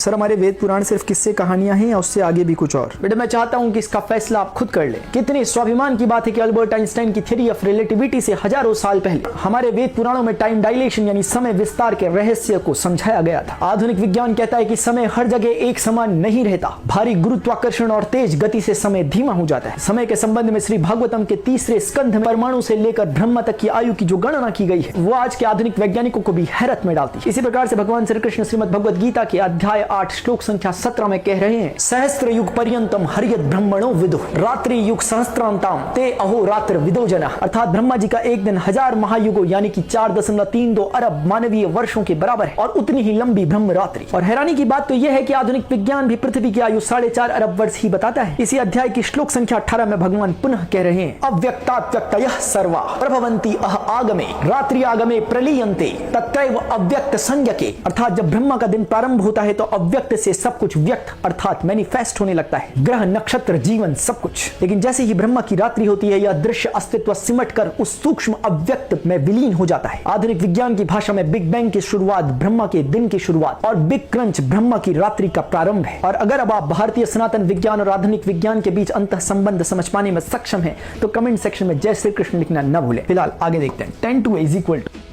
Sir हमारे वेद पुराण सिर्फ किस्से कहानियां हैं या उससे आगे भी कुछ और? बेटा मैं चाहता हूं कि इसका फैसला आप खुद कर लें। कितने स्वाभिमान की बात है कि अल्बर्ट आइंस्टाइन की थ्योरी ऑफ रिलेटिविटी से हजारों साल पहले हमारे वेद पुराणों में टाइम डायलेशन यानी समय विस्तार के रहस्य को समझाया गया था। आधुनिक विज्ञान कहता है कि समय हर जगह एक समान नहीं रहता। भारी गुरुत्वाकर्षण और तेज गति से समय धीमा हो जाता है। समय के संबंध में श्री भागवतम के 3रे स्कंध में परमाणु से लेकर ब्रह्म तक की आयु की जो गणना की गई है वो आज के आधुनिक वैज्ञानिकों को भी हैरत में डालती है। इसी प्रकार से भगवान श्री कृष्ण श्रीमद् भगवद गीता के अध्याय 8 श्लोक संख्या 17 में कह रहे हैं, सहस्त्र युग पर्यंतम हरियत ब्रह्मणो विदु रात्रि युग सहस्त्रांताम ते अहो रात्र विदो जना। अर्थात ब्रह्मा जी का एक दिन 1000 महायुगों यानी कि 4.32 अरब मानवीय वर्षों के बराबर है और उतनी ही लंबी ब्रह्म रात्रि। और हैरानी की बात तो यह है कि आधुनिक विज्ञान भी पृथ्वी की आयु 4.5 अरब वर्ष ही बताता है। इसी अध्याय की श्लोक संख्या 18 में भगवान पुनः कह रहे हैं, अव्यक्तात्यक्तयः सर्वा प्रभवन्ति आगमे रात्रि आगमे प्रलीयन्ते तत्रैव अव्यक्त संज्ञके। अर्थात जब ब्रह्मा का दिन प्रारंभ होता है तो अव्यक्त से सब कुछ व्यक्त अर्थात मैनिफेस्ट होने लगता है, ग्रह नक्षत्र जीवन सब कुछ। लेकिन जैसे ही ब्रह्मा की रात्रि होती है यह दृश्य अस्तित्व सिमट कर उस सूक्ष्म अव्यक्त में विलीन हो जाता है। आधुनिक विज्ञान की भाषा में बिग बैंग की शुरुआत ब्रह्मा के दिन की शुरुआत और बिग क्रंच ब्रह्मा की रात्रि का प्रारंभ है। और अगर अब आप भारतीय सनातन विज्ञान और आधुनिक विज्ञान के बीच अंतः संबंध समझ पाने में सक्षम है तो कमेंट सेक्शन में जय श्री कृष्ण लिखना न भूलें। फिलहाल आगे देखते हैं। 10 to a is equal to